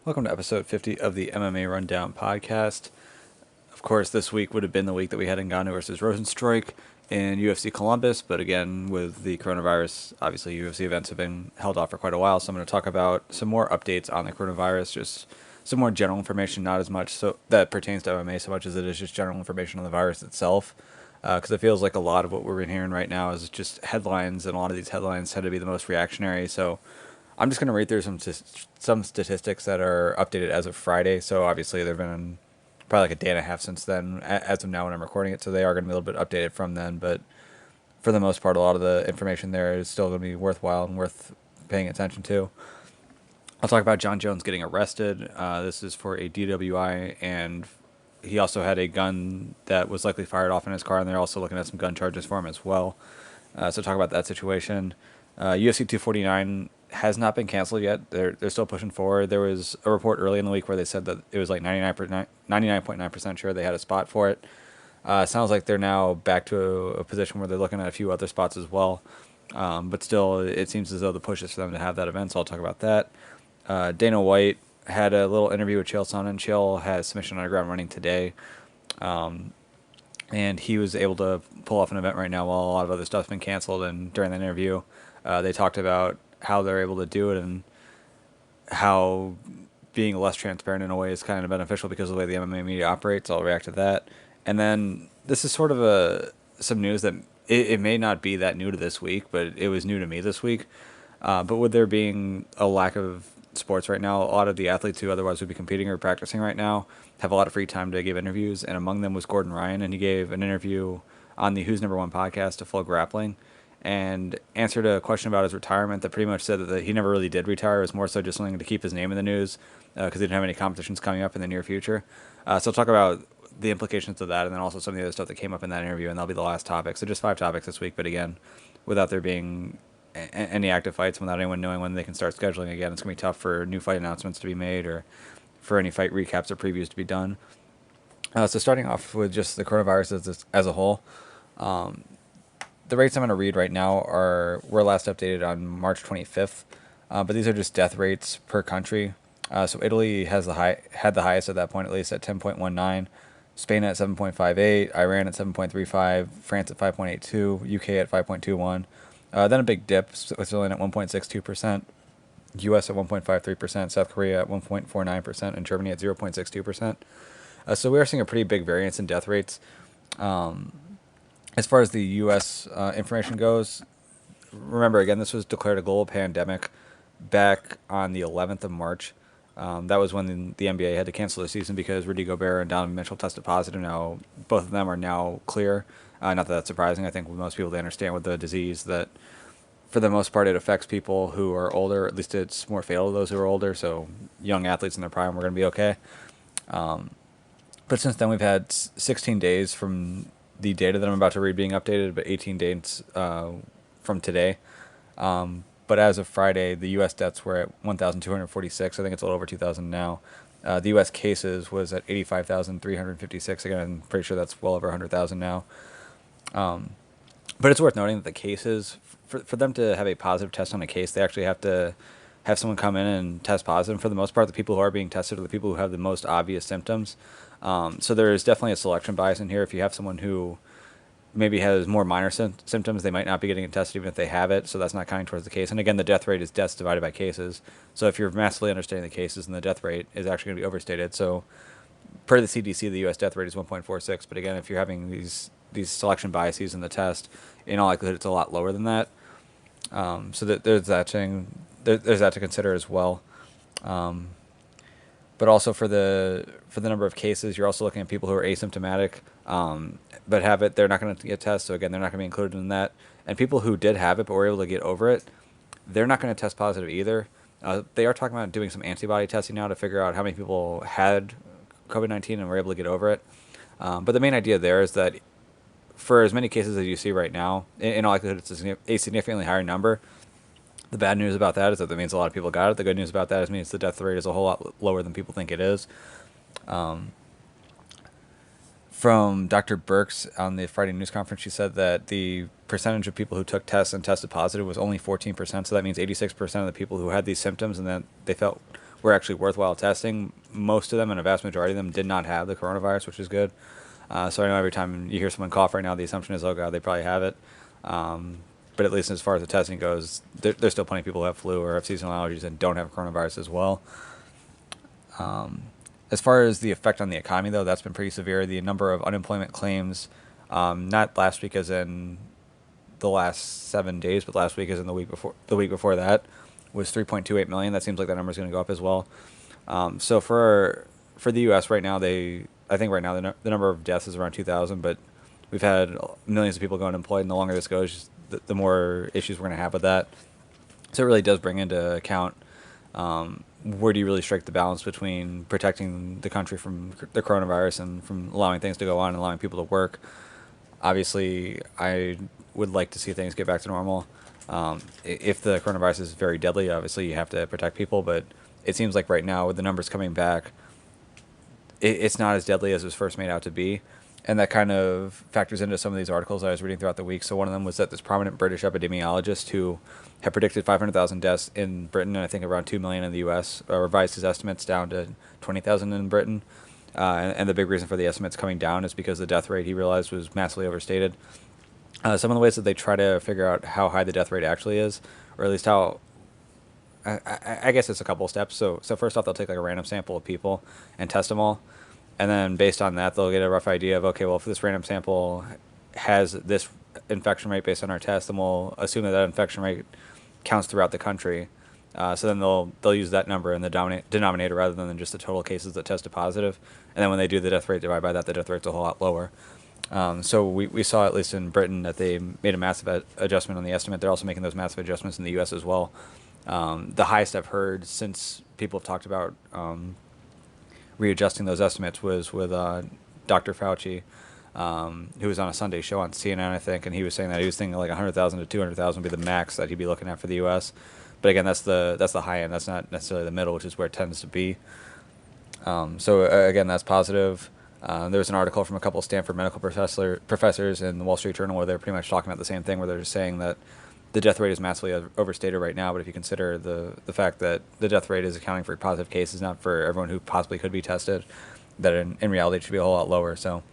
Welcome to episode 50 of the MMA Rundown podcast. Of course, this week would have been the week that we had Ngannou versus Rosenstruik in UFC Columbus, but again, with the coronavirus, obviously UFC events have been held off for quite a while, so I'm going to talk about some more updates on the coronavirus, just some more general information, not as much so that pertains to MMA so much as it is just general information on the virus itself, because it feels like a lot of what we're hearing right now is just headlines, and a lot of these headlines tend to be the most reactionary, so I'm just going to read through some statistics that are updated as of Friday. So obviously there have been probably like a day and a half since then, as of now when I'm recording it. So they are going to be a little bit updated from then. But for the most part, a lot of the information there is still going to be worthwhile and worth paying attention to. I'll talk about Jon Jones getting arrested. This is for a DWI, and he also had a gun that was likely fired off in his car, and they're also looking at some gun charges for him as well. So talk about that situation. UFC 249 has not been canceled yet. They're still pushing forward. There was a report early in the week where they said that it was like 99.9% sure they had a spot for it. Sounds like they're now back to a position where they're looking at a few other spots as well. But still, it seems as though the push is for them to have that event, so I'll talk about that. Dana White had a little interview with Chael Sonnen. Chael has submission underground running today. And he was able to pull off an event right now while a lot of other stuff's been canceled. And during that interview, they talked about how they're able to do it and how being less transparent in a way is kind of beneficial because of the way the MMA media operates. I'll react to that. And then this is sort of some news that it may not be that new to this week, but it was new to me this week. But with there being a lack of sports right now, a lot of the athletes who otherwise would be competing or practicing right now have a lot of free time to give interviews, and among them was Gordon Ryan, and he gave an interview on the Who's Number One podcast to Flow Grappling and answered a question about his retirement that pretty much said that he never really did retire. It was more so just something to keep his name in the news because he didn't have any competitions coming up in the near future. So I'll talk about the implications of that and then also some of the other stuff that came up in that interview, and that'll be the last topic. So just 5 topics this week, but again, without there being any active fights, without anyone knowing when they can start scheduling again, it's going to be tough for new fight announcements to be made or for any fight recaps or previews to be done. So starting off with just the coronavirus as a whole, the rates I'm going to read right now were last updated on March 25th, but these are just death rates per country. So Italy had the highest at that point, at least at 10.19, Spain at 7.58, Iran at 7.35, France at 5.82, UK at 5.21. Then a big dip, Switzerland at 1.62%, US at 1.53%, South Korea at 1.49%, and Germany at 0.62%. So we are seeing a pretty big variance in death rates. As far as the U.S. Information goes, remember, again, this was declared a global pandemic back on the 11th of March. That was when the NBA had to cancel the season because Rudy Gobert and Donovan Mitchell tested positive. Now, both of them are now clear. Not that that's surprising. I think most people, they understand with the disease that, for the most part, it affects people who are older. At least it's more fatal to those who are older. So young athletes in their prime are going to be okay. But since then, we've had 16 days from the data that I'm about to read being updated, but 18 days from today. But as of Friday, the U.S. deaths were at 1,246. I think it's a little over 2,000 now. The U.S. cases was at 85,356. Again, I'm pretty sure that's well over 100,000 now. But it's worth noting that the cases, for them to have a positive test on a case, they actually have to have someone come in and test positive. And for the most part, the people who are being tested are the people who have the most obvious symptoms. So there is definitely a selection bias in here. If you have someone who maybe has more minor symptoms, they might not be getting it tested even if they have it, so that's not counting towards the case. And again, the death rate is deaths divided by cases. So if you're massively understating the cases, then the death rate is actually going to be overstated. So per the CDC, the U.S. death rate is 1.46. But again, if you're having these selection biases in the test, in all likelihood, it's a lot lower than that. So there's that thing. There's that to consider as well. But also for the number of cases, you're also looking at people who are asymptomatic but have it. They're not going to get tested, so again, they're not going to be included in that. And people who did have it but were able to get over it, they're not going to test positive either. They are talking about doing some antibody testing now to figure out how many people had COVID-19 and were able to get over it. But the main idea there is that for as many cases as you see right now, in all likelihood, it's a significantly higher number. The bad news about that is that means a lot of people got it. The good news about that means the death rate is a whole lot lower than people think it is. From Dr. Birx on the Friday news conference, she said that the percentage of people who took tests and tested positive was only 14%. So that means 86% of the people who had these symptoms and that they felt were actually worthwhile testing. Most of them, and a vast majority of them, did not have the coronavirus, which is good. So I know every time you hear someone cough right now, the assumption is, oh god, they probably have it. But at least as far as the testing goes, there's still plenty of people who have flu or have seasonal allergies and don't have coronavirus as well. As far as the effect on the economy, though, that's been pretty severe. The number of unemployment claims, not last week as in the last 7 days, but last week as in the week before that, was 3.28 million. That seems like that number is going to go up as well. So for the U.S. right now, I think right now the number of deaths is around 2,000, but we've had millions of people go unemployed, and the longer this goes, the more issues we're going to have with that. So it really does bring into account where do you really strike the balance between protecting the country from the coronavirus and from allowing things to go on and allowing people to work. Obviously, I would like to see things get back to normal. If the coronavirus is very deadly, obviously you have to protect people, but it seems like right now with the numbers coming back, it's not as deadly as it was first made out to be. And that kind of factors into some of these articles I was reading throughout the week. So one of them was that this prominent British epidemiologist who had predicted 500,000 deaths in Britain and I think around 2 million in the U.S. Revised his estimates down to 20,000 in Britain. And the big reason for the estimates coming down is because the death rate, he realized, was massively overstated. Some of the ways that they try to figure out how high the death rate actually is, or at least how, I guess it's a couple of steps. So first off, they'll take like a random sample of people and test them all. And then based on that, they'll get a rough idea of, okay, well, if this random sample has this infection rate based on our test, then we'll assume that infection rate counts throughout the country. So then they'll use that number in the denominator rather than just the total cases that tested positive. And then when they do the death rate divide by that, the death rate's a whole lot lower. So we saw, at least in Britain, that they made a massive adjustment on the estimate. They're also making those massive adjustments in the U.S. as well. The highest I've heard since people have talked about readjusting those estimates was with Dr. Fauci, who was on a Sunday show on CNN, I think, and he was saying that he was thinking like 100,000 to 200,000 would be the max that he'd be looking at for the U.S. But again, that's the high end. That's not necessarily the middle, which is where it tends to be. So again, that's positive. There was an article from a couple of Stanford medical professors in the Wall Street Journal where they're pretty much talking about the same thing, where they're just saying that the death rate is massively overstated right now, but if you consider the fact that the death rate is accounting for positive cases, not for everyone who possibly could be tested, that in reality it should be a whole lot lower. So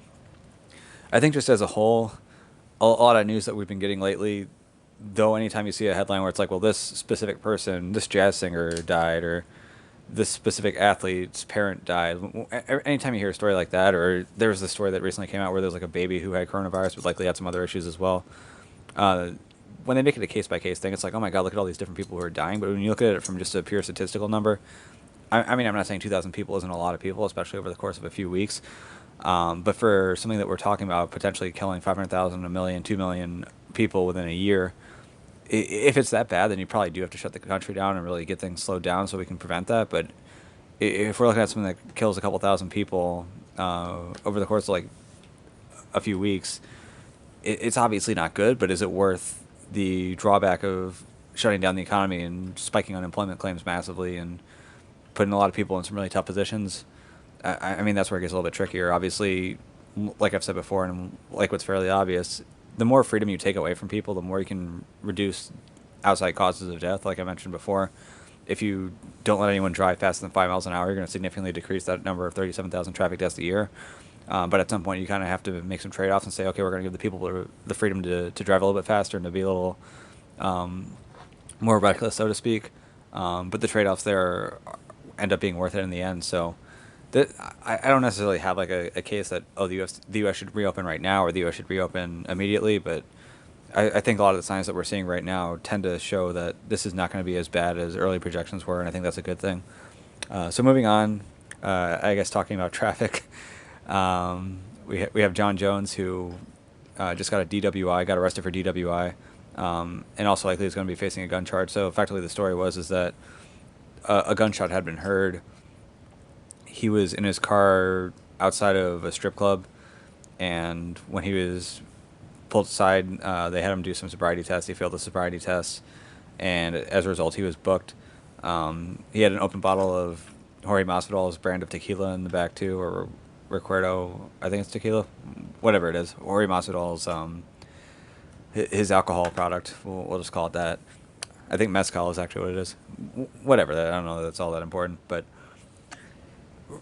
I think just as a whole, a lot of news that we've been getting lately, though anytime you see a headline where it's like, well, this specific person, this jazz singer died, or this specific athlete's parent died. Anytime you hear a story like that, or there was this story that recently came out where there was like a baby who had coronavirus but likely had some other issues as well. When they make it a case-by-case thing, it's like, oh my god, look at all these different people who are dying. But when you look at it from just a pure statistical number, I mean, I'm not saying 2,000 people isn't a lot of people, especially over the course of a few weeks. But for something that we're talking about potentially killing 500,000, a million, 2 million people within a year, if it's that bad, then you probably do have to shut the country down and really get things slowed down so we can prevent that. But if we're looking at something that kills a couple thousand people over the course of like a few weeks, it's obviously not good. But is it worth the drawback of shutting down the economy and spiking unemployment claims massively and putting a lot of people in some really tough positions? I mean, that's where it gets a little bit trickier. Obviously, like I've said before, and like what's fairly obvious, the more freedom you take away from people, the more you can reduce outside causes of death. Like I mentioned before, if you don't let anyone drive faster than 5 miles an hour, you're going to significantly decrease that number of 37,000 traffic deaths a year. But at some point, you kind of have to make some trade-offs and say, okay, we're going to give the people the freedom to drive a little bit faster and to be a little more reckless, so to speak. But the trade-offs there end up being worth it in the end. So I don't necessarily have like a case that, oh, the U.S. should reopen right now or the U.S. should reopen immediately. But I think a lot of the signs that we're seeing right now tend to show that this is not going to be as bad as early projections were, and I think that's a good thing. So moving on, I guess talking about traffic. We have Jon Jones, who just got a DWI, got arrested for DWI, and also likely is going to be facing a gun charge. So effectively the story is that a gunshot had been heard. He was in his car outside of a strip club, and when he was pulled aside, they had him do some sobriety tests. He failed the sobriety tests, and as a result, he was booked. He had an open bottle of Jorge Masvidal's brand of tequila in the back too, or Recuerdo, I think it's tequila, whatever it is. Jorge Masvidal's his alcohol product. We'll just call it that. I think mezcal is actually what it is. Whatever, I don't know that that's all that important. But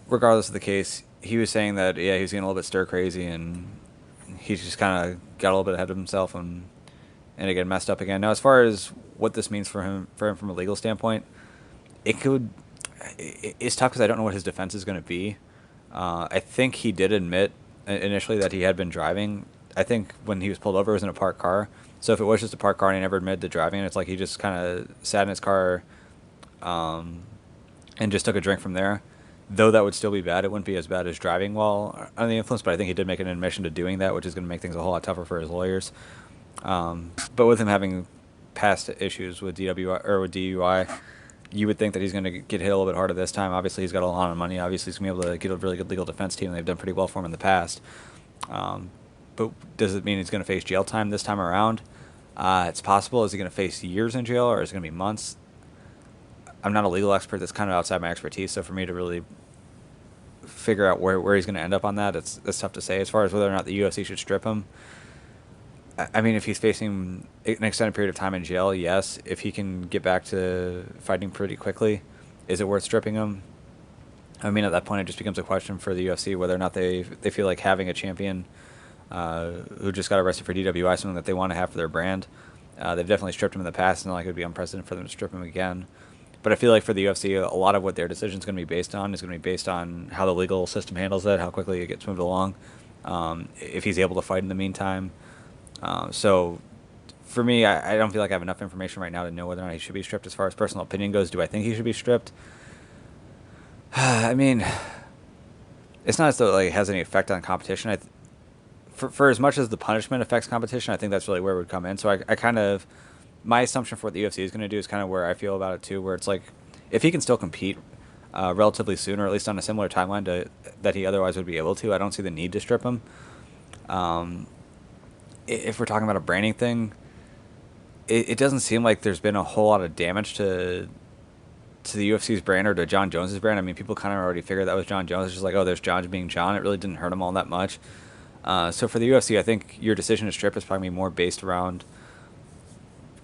regardless of the case, he was saying that, yeah, he was getting a little bit stir crazy, and he's just kind of got a little bit ahead of himself and again messed up again. Now, as far as what this means for him from a legal standpoint, it could it's tough because I don't know what his defense is going to be. I think he did admit initially that he had been driving. I think when he was pulled over, it was in a parked car. So if it was just a parked car and he never admitted to driving, it's like he just kind of sat in his car and just took a drink from there. Though that would still be bad, it wouldn't be as bad as driving while under the influence. But I think he did make an admission to doing that, which is going to make things a whole lot tougher for his lawyers. But with him having past issues with DWI or with DUI, you would think that he's going to get hit a little bit harder this time. Obviously, he's got a lot of money. Obviously, he's going to be able to get a really good legal defense team. They've done pretty well for him in the past. But does it mean he's going to face jail time this time around? It's possible. Is he going to face years in jail, or is it going to be months? I'm not a legal expert. That's kind of outside my expertise. So for me to really figure out where he's going to end up on that, it's tough to say. As far as whether or not the UFC should strip him, I mean, if he's facing an extended period of time in jail, yes. If he can get back to fighting pretty quickly, is it worth stripping him? I mean, at that point, it just becomes a question for the UFC whether or not they feel like having a champion who just got arrested for DWI something that they want to have for their brand. They've definitely stripped him in the past, and like it would be unprecedented for them to strip him again. But I feel like for the UFC, a lot of what their decision is going to be based on is going to be based on how the legal system handles it, how quickly it gets moved along, if he's able to fight in the meantime. So for me, I don't feel like I have enough information right now to know whether or not he should be stripped. As far as personal opinion goes, do I think he should be stripped? I mean, it's not as though it has any effect on competition. For as much as the punishment affects competition, I think that's really where it would come in. So I kind of, my assumption for what the UFC is going to do is kind of where I feel about it too, where it's like, if he can still compete relatively soon, or at least on a similar timeline to that he otherwise would be able to, I don't see the need to strip him. If we're talking about a branding thing, it doesn't seem like there's been a whole lot of damage to the UFC's brand or to Jon Jones's brand. I mean, people kind of already figured that was Jon Jones. It's just like, oh, there's Jon being Jon. It really didn't hurt him all that much. So for the UFC, I think your decision to strip is probably more based around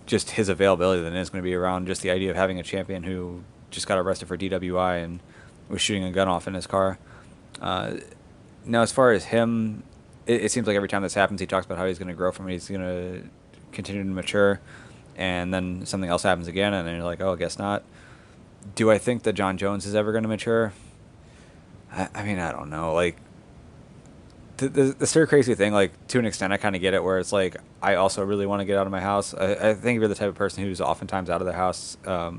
just his availability than it is going to be around just the idea of having a champion who just got arrested for DWI and was shooting a gun off in his car. Now, as far as him, it seems like every time this happens, he talks about how he's going to grow from it. He's going to continue to mature, and then something else happens again, and then you're like, oh, I guess not. Do I think that Jon Jones is ever going to mature? I mean, I don't know. Like, the stir crazy thing, like, to an extent, I kind of get it, where it's like, I also really want to get out of my house. I think if you're the type of person who's oftentimes out of the house,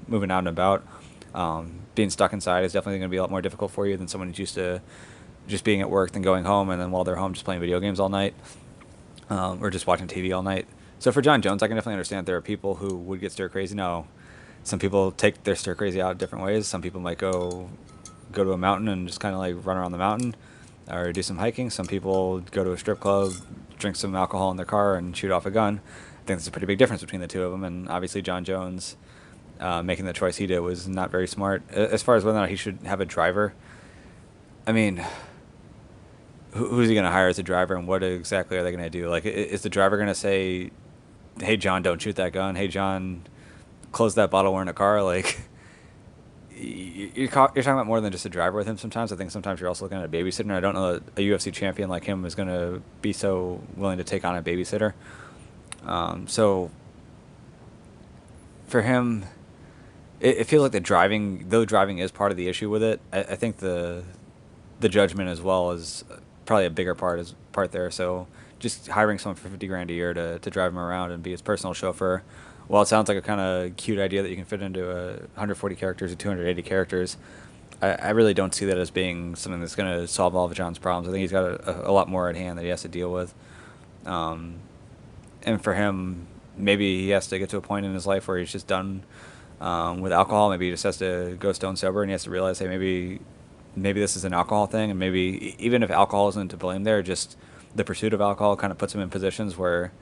moving out and about, being stuck inside is definitely going to be a lot more difficult for you than someone who's used to just being at work, then going home, and then while they're home, just playing video games all night, or just watching TV all night. So for Jon Jones, I can definitely understand that there are people who would get stir crazy. Now, some people take their stir crazy out different ways. Some people might go to a mountain and just kind of like run around the mountain, or do some hiking. Some people go to a strip club, drink some alcohol in their car, and shoot off a gun. I think there's a pretty big difference between the two of them, and obviously Jon Jones making the choice he did was not very smart. As far as whether or not he should have a driver, I mean, who's he going to hire as a driver, and what exactly are they going to do? Like, is the driver going to say, hey, John, don't shoot that gun. Hey, John, close that bottle, we're in a car. Like, you're talking about more than just a driver with him sometimes. I think sometimes you're also looking at a babysitter, and I don't know that a UFC champion like him is going to be so willing to take on a babysitter. So for him, it feels like though driving is part of the issue with it, I think the judgment as well is probably a bigger part there. So just hiring someone for $50,000 a year to drive him around and be his personal chauffeur, while it sounds like a kind of cute idea that you can fit into 140 characters or 280 characters, I really don't see that as being something that's going to solve all of Jon's problems. I think he's got a lot more at hand that he has to deal with. And for him, maybe he has to get to a point in his life where he's just done with alcohol. Maybe he just has to go stone sober, and he has to realize, hey, maybe this is an alcohol thing, and maybe even if alcohol isn't to blame there, just the pursuit of alcohol kind of puts him in positions where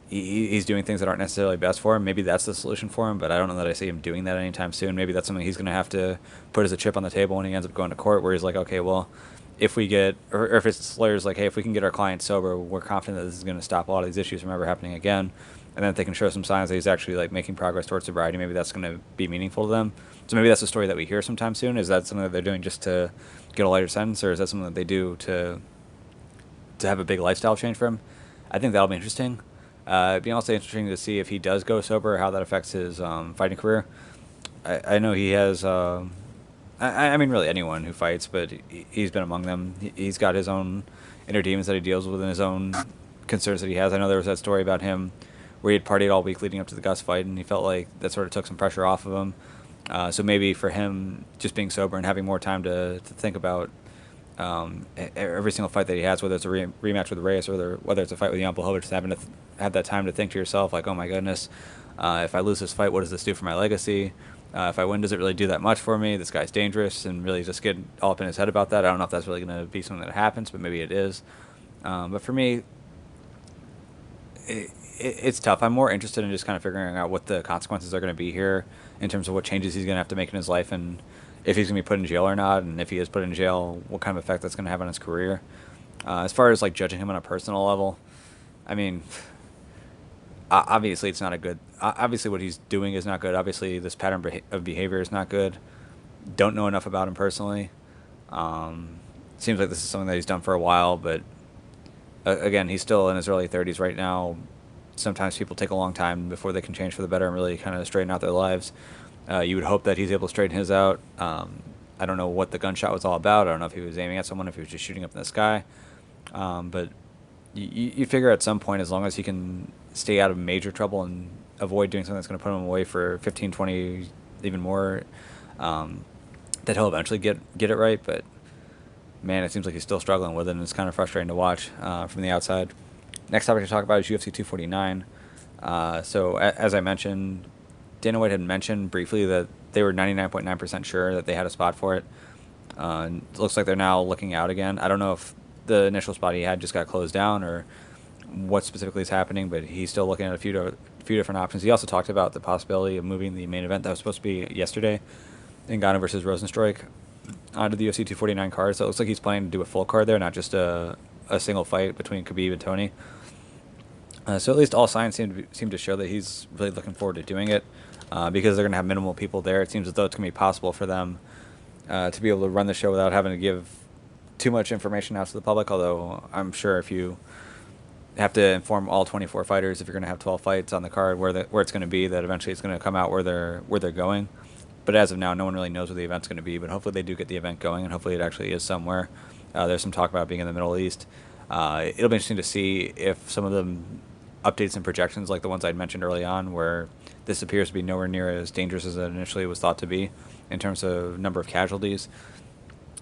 he's doing things that aren't necessarily best for him. Maybe that's the solution for him, but I don't know that I see him doing that anytime soon. Maybe that's something he's going to have to put as a chip on the table when he ends up going to court, where he's like, okay, well, if we get, or if his lawyer's like, hey, if we can get our client sober, we're confident that this is going to stop a lot of these issues from ever happening again. and then if they can show some signs that he's actually like making progress towards sobriety, maybe that's going to be meaningful to them. So maybe that's a story that we hear sometime soon. Is that something that they're doing just to get a lighter sentence, or is that something that they do to have a big lifestyle change for him? I think that'll be interesting. It'd be also interesting to see if he does go sober, how that affects his fighting career. I know he has. I mean, really anyone who fights, but he's been among them. He's got his own inner demons that he deals with and his own concerns that he has. I know there was that story about him where he had partied all week leading up to the Gus fight, and he felt like that sort of took some pressure off of him. So maybe for him, just being sober and having more time to think about every single fight that he has, whether it's a rematch with Reyes or whether it's a fight with Jan Blachowicz, having to have that time to think to yourself, like, oh my goodness, if I lose this fight, what does this do for my legacy? If I win, does it really do that much for me? This guy's dangerous, and really just get all up in his head about that. I don't know if that's really going to be something that happens, but maybe it is. But for me, it's tough. I'm more interested in just kind of figuring out what the consequences are going to be here in terms of what changes he's going to have to make in his life, and if he's going to be put in jail or not, and if he is put in jail, what kind of effect that's going to have on his career. As far as like judging him on a personal level, I mean, obviously it's not a good. Obviously what he's doing is not good. Obviously this pattern of behavior is not good. Don't know enough about him personally. Seems like this is something that he's done for a while, but again, he's still in his early 30s right now. Sometimes people take a long time before they can change for the better and really kind of straighten out their lives. You would hope that he's able to straighten his out. I don't know what the gunshot was all about. I don't know if he was aiming at someone, if he was just shooting up in the sky. But you figure at some point, as long as he can stay out of major trouble and avoid doing something that's going to put him away for 15, 20, even more, that he'll eventually get it right. But man, it seems like he's still struggling with it, and it's kind of frustrating to watch from the outside. Next topic to talk about is UFC 249. So as I mentioned, Dana White had mentioned briefly that they were 99.9% sure that they had a spot for it. It looks like they're now looking out again. I don't know if the initial spot he had just got closed down or what specifically is happening, but he's still looking at a few different options. He also talked about the possibility of moving the main event that was supposed to be yesterday, Ngannou versus Rosenstruik, onto the UFC 249 card. So it looks like he's planning to do a full card there, not just a single fight between Khabib and Tony. So at least all signs seem to show that he's really looking forward to doing it, because they're going to have minimal people there. It seems as though it's going to be possible for them to be able to run the show without having to give too much information out to the public, although I'm sure if you have to inform all 24 fighters, if you're going to have 12 fights on the card, where it's going to be, that eventually it's going to come out where they're going. But as of now, no one really knows where the event's going to be, but hopefully they do get the event going, and hopefully it actually is somewhere. There's some talk about being in the Middle East. It'll be interesting to see if some of the updates and projections, like the ones I'd mentioned early on, where this appears to be nowhere near as dangerous as it initially was thought to be in terms of number of casualties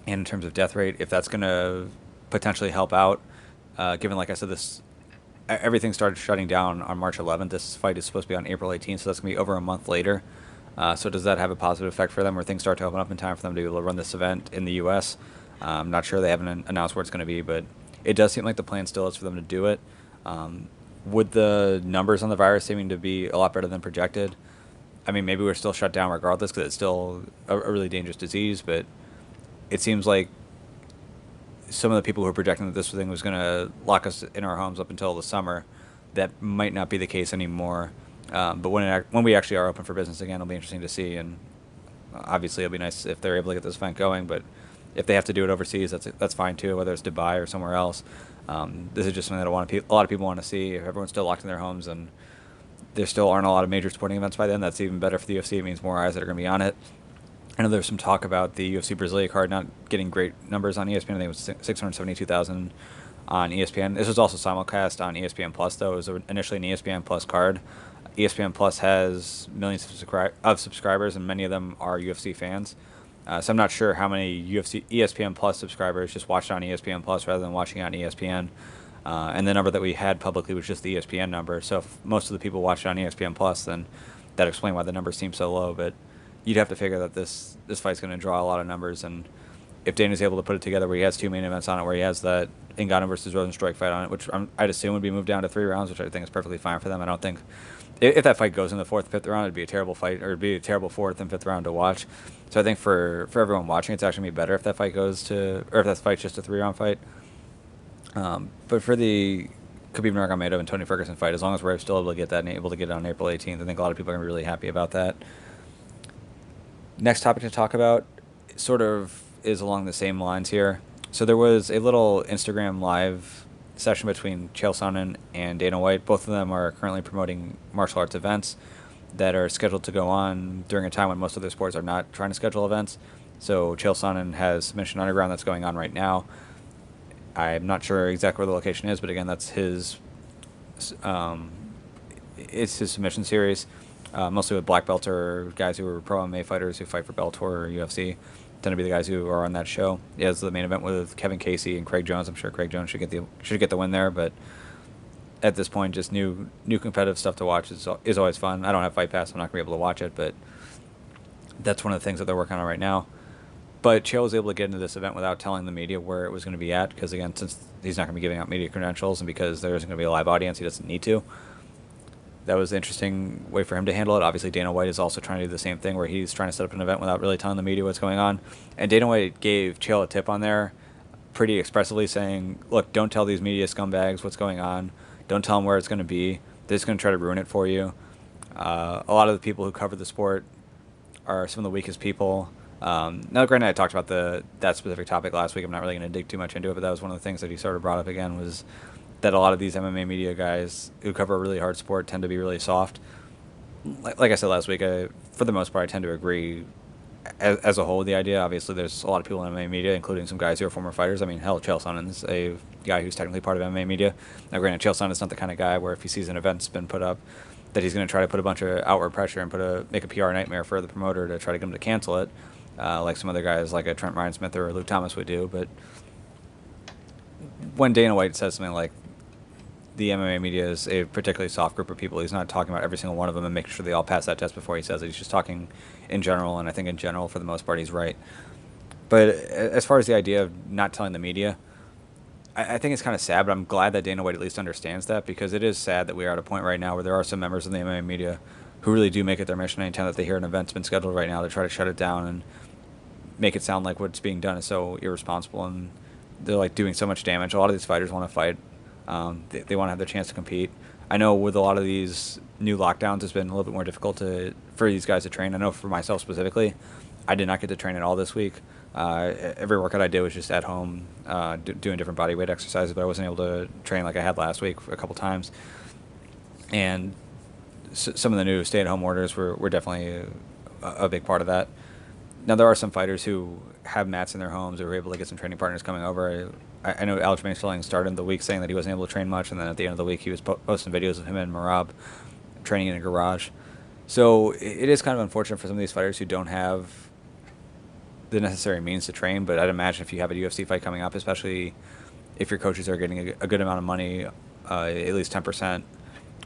and in terms of death rate, if that's going to potentially help out, given, like I said, everything started shutting down on March 11th. This fight is supposed to be on April 18th, so that's going to be over a month later. So does that have a positive effect for them, where things start to open up in time for them to be able to run this event in the U.S.? I'm not sure. They haven't announced where it's going to be, but it does seem like the plan still is for them to do it. With the numbers on the virus seeming to be a lot better than projected, I mean, maybe we're still shut down regardless because it's still a really dangerous disease, but it seems like some of the people who are projecting that this thing was going to lock us in our homes up until the summer, that might not be the case anymore. But when we actually are open for business again, it'll be interesting to see, and obviously it'll be nice if they're able to get this event going, but if they have to do it overseas, that's fine too, whether it's Dubai or somewhere else. This is just something that a lot of people want to see. If everyone's still locked in their homes and there still aren't a lot of major sporting events by then, that's even better for the UFC. It means more eyes that are going to be on it. I know there's some talk about the UFC Brasilia card not getting great numbers on ESPN. I think it was 672,000 on ESPN. This was also simulcast on ESPN Plus, though. It was initially an ESPN Plus card. ESPN Plus has millions of subscribers, and many of them are UFC fans. So I'm not sure how many ESPN Plus subscribers just watched on ESPN Plus rather than watching on ESPN. And the number that we had publicly was just the ESPN number. So if most of the people watched on ESPN Plus, then that explains why the numbers seem so low. But you'd have to figure that this fight's going to draw a lot of numbers. And if Dana's able to put it together where he has two main events on it, where he has that Ngannou versus Rosenstruik fight on it, which I'd assume would be moved down to 3 rounds, which I think is perfectly fine for them. I don't think if that fight goes in the 4th, 5th round, it'd be a terrible fight, or it'd be a terrible 4th and 5th round to watch. So I think for everyone watching, it's actually be better if that fight goes to, or if that fight's just a 3-round fight. But for the Khabib Nurmagomedov and Tony Ferguson fight, as long as we're still able to get that and able to get it on April 18th, I think a lot of people are going to be really happy about that. Next topic to talk about sort of is along the same lines here. So there was a little Instagram live session between Chael Sonnen and Dana White. Both of them are currently promoting martial arts events that are scheduled to go on during a time when most other sports are not trying to schedule events. So Chael Sonnen has Submission Underground that's going on right now. I'm not sure exactly where the location is, but again, that's his. It's his submission series, mostly with black belts or guys who are pro MMA fighters who fight for Bellator or UFC. Tend to be the guys who are on that show. He has the main event with Kevin Casey and Craig Jones. I'm sure Craig Jones should get the win there, but at this point, just new competitive stuff to watch is always fun. I don't have Fight Pass, so I'm not gonna be able to watch it, but that's one of the things that they're working on right now. But Chael was able to get into this event without telling the media where it was going to be at, because again, since he's not going to be giving out media credentials and because there isn't going to be a live audience, he doesn't need to. That was an interesting way for him to handle it. Obviously, Dana White is also trying to do the same thing, where he's trying to set up an event without really telling the media what's going on. And Dana White gave Chael a tip on there pretty expressively, saying, look, don't tell these media scumbags what's going on. Don't tell them where it's going to be. They're just going to try to ruin it for you. A lot of the people who cover the sport are some of the weakest people. Now, granted, I talked about that specific topic last week. I'm not really going to dig too much into it, but that was one of the things that he sort of brought up again, was that a lot of these MMA media guys who cover a really hard sport tend to be really soft. Like I said last week, for the most part, I tend to agree as a whole with the idea. Obviously, there's a lot of people in MMA media, including some guys who are former fighters. I mean, hell, Chael Sonnen's a guy who's technically part of MMA media. Now, granted, Chael Sonnen's not the kind of guy where if he sees an event's been put up, that he's going to try to put a bunch of outward pressure and make a PR nightmare for the promoter to try to get him to cancel it. Like some other guys like a Trent Ryan Smith or Luke Thomas would do. But when Dana White says something like the MMA media is a particularly soft group of people, he's not talking about every single one of them and making sure they all pass that test before he says it. He's just talking in general, and I think in general, for the most part, he's right. But as far as the idea of not telling the media, I think it's kind of sad, but I'm glad that Dana White at least understands that, because it is sad that we are at a point right now where there are some members of the MMA media who really do make it their mission anytime that they hear an event's been scheduled right now to try to shut it down and make it sound like what's being done is so irresponsible, and they're like doing so much damage. A lot of these fighters want to fight. They want to have their chance to compete. I know with a lot of these new lockdowns, it's been a little bit more difficult for these guys to train. I know for myself specifically, I did not get to train at all this week. Every workout I did was just at home, doing different body weight exercises, but I wasn't able to train like I had last week a couple times. And some of the new stay-at-home orders were definitely a big part of that. Now, there are some fighters who have mats in their homes or are able to get some training partners coming over. I know Aljamain Sterling started the week saying that he wasn't able to train much, and then at the end of the week he was posting videos of him and Marab training in a garage. So it is kind of unfortunate for some of these fighters who don't have the necessary means to train, but I'd imagine if you have a UFC fight coming up, especially if your coaches are getting a good amount of money, at least 10%,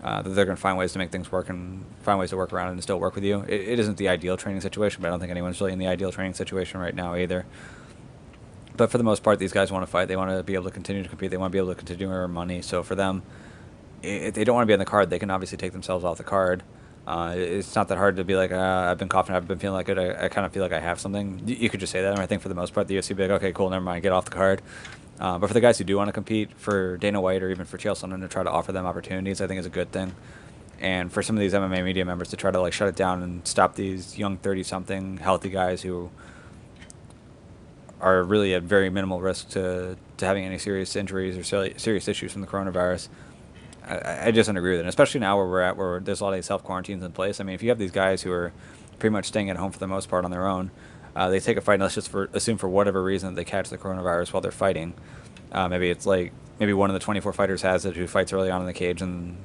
that they're going to find ways to make things work and find ways to work around it and still work with you. It isn't the ideal training situation, but I don't think anyone's really in the ideal training situation right now either. But for the most part, these guys want to fight. They want to be able to continue to compete. They want to be able to continue to earn money. So for them, if they don't want to be on the card, they can obviously take themselves off the card. It's not that hard to be like, I've been coughing, I've been feeling like it, I kind of feel like I have something. You could just say that, and I think for the most part, the UFC would be like, okay, cool, never mind, get off the card. But for the guys who do want to compete, for Dana White or even for Chael Sonnen to try to offer them opportunities, I think is a good thing. And for some of these MMA media members to try to like shut it down and stop these young 30-something healthy guys who are really at very minimal risk to having any serious injuries or serious issues from the coronavirus, I just don't agree with it. And especially now where we're at, where there's a lot of these self-quarantines in place. I mean, if you have these guys who are pretty much staying at home for the most part on their own, they take a fight, and let's just assume for whatever reason they catch the coronavirus while they're fighting. Maybe it's like, maybe one of the 24 fighters has it who fights early on in the cage, and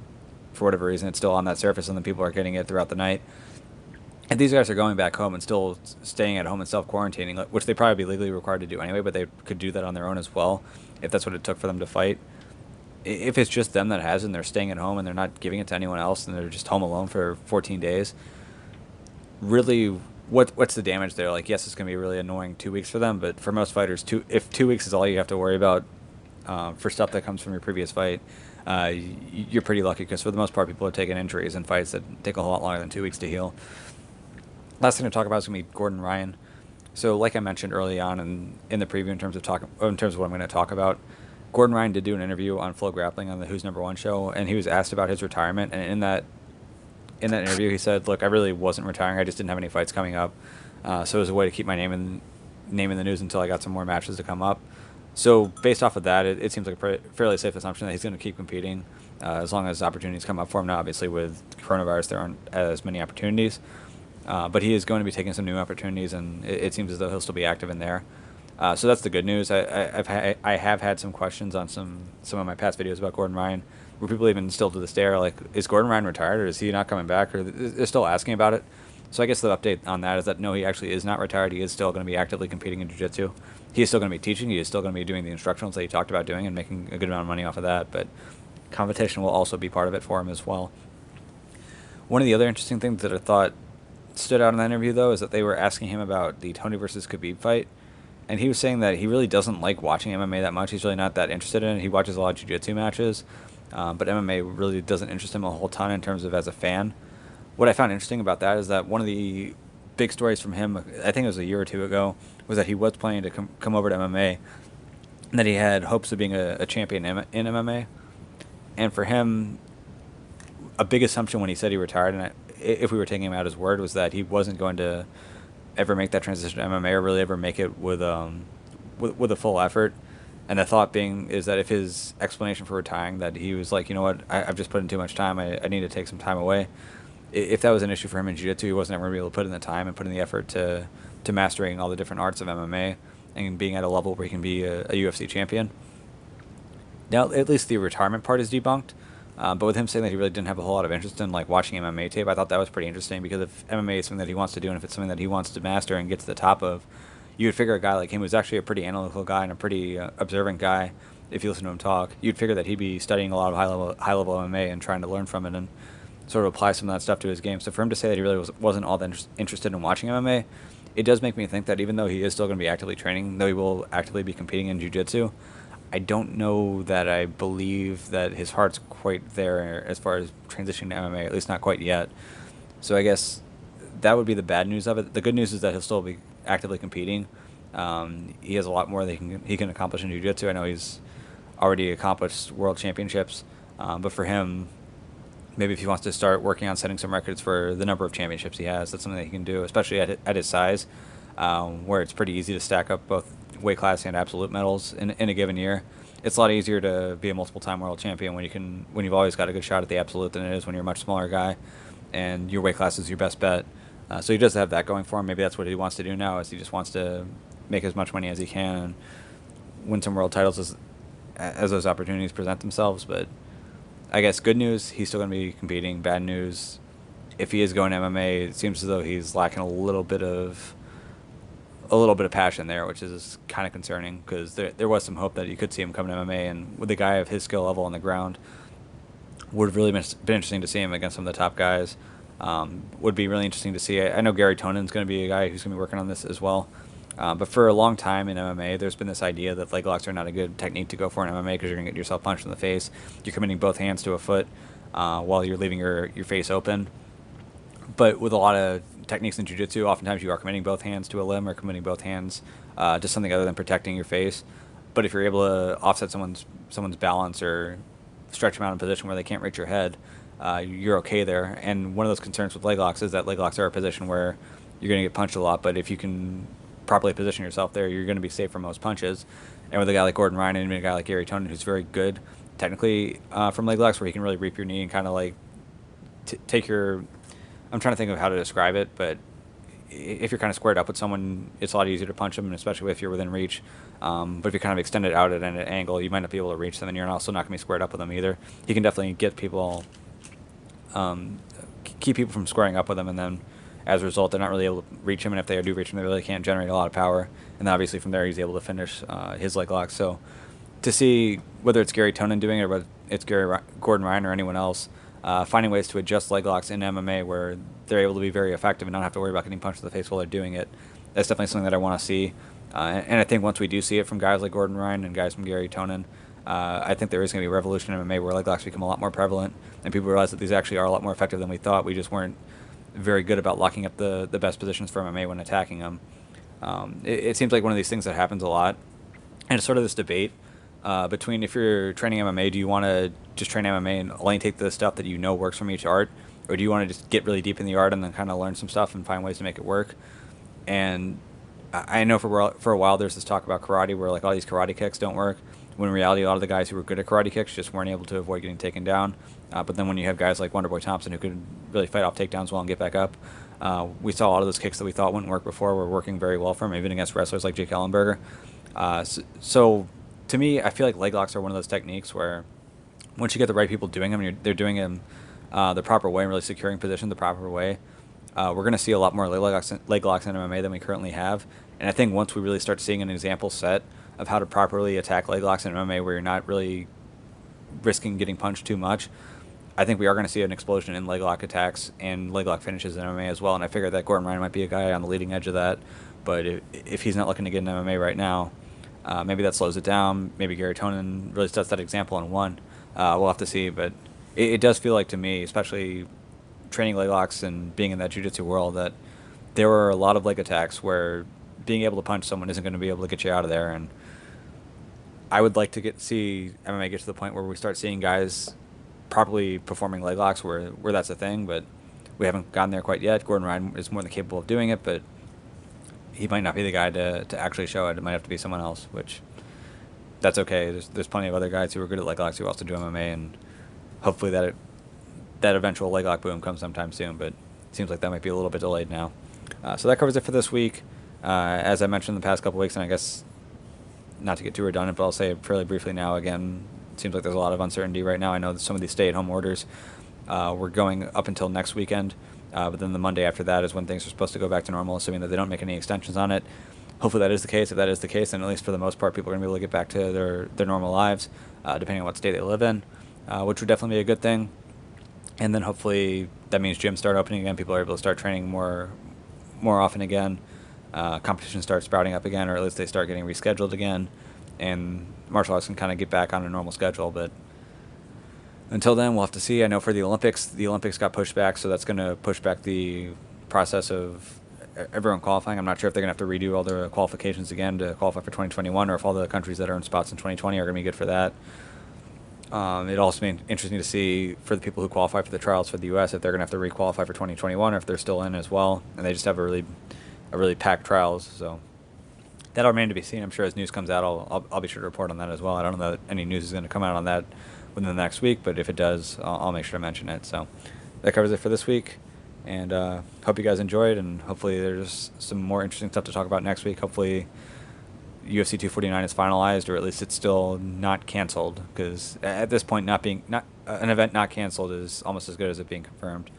for whatever reason it's still on that surface, and then people are getting it throughout the night. And these guys are going back home and still staying at home and self-quarantining, which they probably be legally required to do anyway, but they could do that on their own as well, if that's what it took for them to fight. If it's just them that has it and they're staying at home and they're not giving it to anyone else and they're just home alone for 14 days, really, what's the damage there? Like, yes, it's going to be a really annoying 2 weeks for them, but for most fighters, if 2 weeks is all you have to worry about for stuff that comes from your previous fight, you're pretty lucky, because for the most part, people are taking injuries in fights that take a whole lot longer than 2 weeks to heal. Last thing to talk about is going to be Gordon Ryan. So, like I mentioned early on in the preview, in terms of what I'm going to talk about, Gordon Ryan did do an interview on Flow Grappling on the Who's Number One show, and he was asked about his retirement. And in that interview, he said, "Look, I really wasn't retiring. I just didn't have any fights coming up, so it was a way to keep my name in the news until I got some more matches to come up." So based off of that, it seems like a fairly safe assumption that he's going to keep competing as long as opportunities come up for him. Now, obviously, with coronavirus, there aren't as many opportunities, but he is going to be taking some new opportunities, and it seems as though he'll still be active in there. So that's the good news. I have had some questions on some of my past videos about Gordon Ryan, where people even still to this day are like, "Is Gordon Ryan retired, or is he not coming back?" Or they're still asking about it. So I guess the update on that is that no, he actually is not retired. He is still going to be actively competing in jiu-jitsu. He is still going to be teaching. He is still going to be doing the instructionals that he talked about doing and making a good amount of money off of that. But competition will also be part of it for him as well. One of the other interesting things that I thought stood out in that interview, though, is that they were asking him about the Tony versus Khabib fight. And he was saying that he really doesn't like watching MMA that much. He's really not that interested in it. He watches a lot of jiu-jitsu matches, but MMA really doesn't interest him a whole ton in terms of as a fan. What I found interesting about that is that one of the big stories from him, I think it was a year or two ago, was that he was planning to come over to MMA, and that he had hopes of being a champion in MMA. And for him, a big assumption when he said he retired, and if we were taking him at his word, was that he wasn't going to ever make that transition to MMA or really ever make it with a full effort. And the thought being is that if his explanation for retiring, that he was like, you know what, I've just put in too much time, I need to take some time away. If that was an issue for him in jiu-jitsu, he wasn't ever going to be able to put in the time and put in the effort to mastering all the different arts of MMA and being at a level where he can be a UFC champion. Now, at least the retirement part is debunked. But with him saying that he really didn't have a whole lot of interest in like watching MMA tape, I thought that was pretty interesting, because if MMA is something that he wants to do and if it's something that he wants to master and get to the top of, you would figure a guy like him, who's actually a pretty analytical guy and a pretty observant guy, if you listen to him talk, you'd figure that he'd be studying a lot of high level MMA and trying to learn from it and sort of apply some of that stuff to his game. So for him to say that he really wasn't all that interested in watching MMA, it does make me think that even though he is still going to be actively training, though he will actively be competing in jiu-jitsu, I don't know that I believe that his heart's quite there as far as transitioning to MMA, at least not quite yet. So I guess that would be the bad news of it. The good news is that he'll still be actively competing. He has a lot more that he can accomplish in jiu-jitsu. I know he's already accomplished world championships, but for him, maybe if he wants to start working on setting some records for the number of championships he has, that's something that he can do, especially at his size, where it's pretty easy to stack up both weight class and absolute medals in a given year. It's a lot easier to be a multiple time world champion when you've always got a good shot at the absolute than it is when you're a much smaller guy and your weight class is your best bet. So he does have that going for him. Maybe that's what he wants to do now, is he just wants to make as much money as he can and win some world titles as those opportunities present themselves. But I guess good news, he's still going to be competing. Bad news, if he is going to MMA, it seems as though he's lacking a little bit of passion there, which is kind of concerning, because there was some hope that you could see him come to MMA, and with a guy of his skill level on the ground, would have really been interesting to see him against some of the top guys. Would be really interesting to see. I know Gary Tonen's going to be a guy who's going to be working on this as well. But for a long time in MMA, there's been this idea that leg locks are not a good technique to go for in MMA, because you're going to get yourself punched in the face. You're committing both hands to a foot while you're leaving your face open. But with a lot of techniques in jiu-jitsu, oftentimes you are committing both hands to a limb or committing both hands to something other than protecting your face. But if you're able to offset someone's balance or stretch them out in a position where they can't reach your head, you're okay there. And one of those concerns with leg locks is that leg locks are a position where you're going to get punched a lot, but if you can properly position yourself there, you're going to be safe from most punches. And with a guy like Gordon Ryan and even a guy like Gary Tonen, who's very good technically from leg locks, where he can really reap your knee and kind of like take your... I'm trying to think of how to describe it, but if you're kind of squared up with someone, it's a lot easier to punch them, and especially if you're within reach. But if you kind of extend it out at an angle, you might not be able to reach them, and you're also not going to be squared up with them either. He can definitely get people, keep people from squaring up with him, and then as a result, they're not really able to reach him, and if they do reach him, they really can't generate a lot of power. And then obviously from there, he's able to finish his leg lock. So to see whether it's Gary Tonen doing it or whether it's Gordon Ryan or anyone else, finding ways to adjust leg locks in MMA where they're able to be very effective and not have to worry about getting punched in the face while they're doing it, that's definitely something that I want to see. And I think once we do see it from guys like Gordon Ryan and guys from Gary Tonen, I think there is going to be a revolution in MMA where leg locks become a lot more prevalent, and people realize that these actually are a lot more effective than we thought. We just weren't very good about locking up the best positions for MMA when attacking them. It seems like one of these things that happens a lot, and it's sort of this debate between if you're training MMA, do you want to just train MMA and only take the stuff that you know works from each art, or do you want to just get really deep in the art and then kind of learn some stuff and find ways to make it work? And I know for a while there's this talk about karate where like all these karate kicks don't work. When in reality, a lot of the guys who were good at karate kicks just weren't able to avoid getting taken down. But then when you have guys like Wonderboy Thompson who could really fight off takedowns well and get back up, we saw a lot of those kicks that we thought wouldn't work before were working very well for him, even against wrestlers like Jake Ellenberger. So to me, I feel like leg locks are one of those techniques where once you get the right people doing them, they're doing them the proper way and really securing position the proper way. We're going to see a lot more leg locks in MMA than we currently have. And I think once we really start seeing an example set of how to properly attack leg locks in MMA where you're not really risking getting punched too much, I think we are going to see an explosion in leg lock attacks and leg lock finishes in MMA as well. And I figure that Gordon Ryan might be a guy on the leading edge of that. But if he's not looking to get in MMA right now, maybe that slows it down. Maybe Gary Tonin really sets that example and won. We'll have to see. But it does feel like to me, especially training leg locks and being in that jiu-jitsu world, that there were a lot of leg attacks where being able to punch someone isn't going to be able to get you out of there. And I would like to see MMA get to the point where we start seeing guys properly performing leg locks where that's a thing, but we haven't gotten there quite yet. Gordon Ryan is more than capable of doing it, but he might not be the guy to actually show it. It might have to be someone else, which that's okay. There's plenty of other guys who are good at leg locks who also do MMA, and hopefully that eventual leg lock boom comes sometime soon, but it seems like that might be a little bit delayed now. So that covers it for this week. As I mentioned in the past couple weeks, and I guess not to get too redundant, but I'll say it fairly briefly now again, it seems like there's a lot of uncertainty right now. I know that some of these stay-at-home orders were going up until next weekend, but then the Monday after that is when things are supposed to go back to normal, assuming that they don't make any extensions on it. Hopefully that is the case. If that is the case, then at least for the most part, people are going to be able to get back to their normal lives, depending on what state they live in, which would definitely be a good thing. And then hopefully that means gyms start opening again. People are able to start training more often again. Competition starts sprouting up again, or at least they start getting rescheduled again. And martial arts can kind of get back on a normal schedule. But until then, we'll have to see. I know for the Olympics got pushed back, so that's going to push back the process of everyone qualifying. I'm not sure if they're going to have to redo all their qualifications again to qualify for 2021, or if all the countries that are in spots in 2020 are going to be good for that. It'd also be interesting to see for the people who qualify for the trials for the U.S. if they're going to have to re-qualify for 2021, or if they're still in as well, and they just have a really packed trials. So that'll remain to be seen. I'm sure as news comes out, I'll be sure to report on that as well. I don't know that any news is going to come out on that within the next week, but if it does, I'll make sure to mention it. So that covers it for this week, and hope you guys enjoyed, and hopefully there's some more interesting stuff to talk about next week. Hopefully UFC 249 is finalized, or at least it's still not canceled, because at this point, an event not canceled is almost as good as it being confirmed.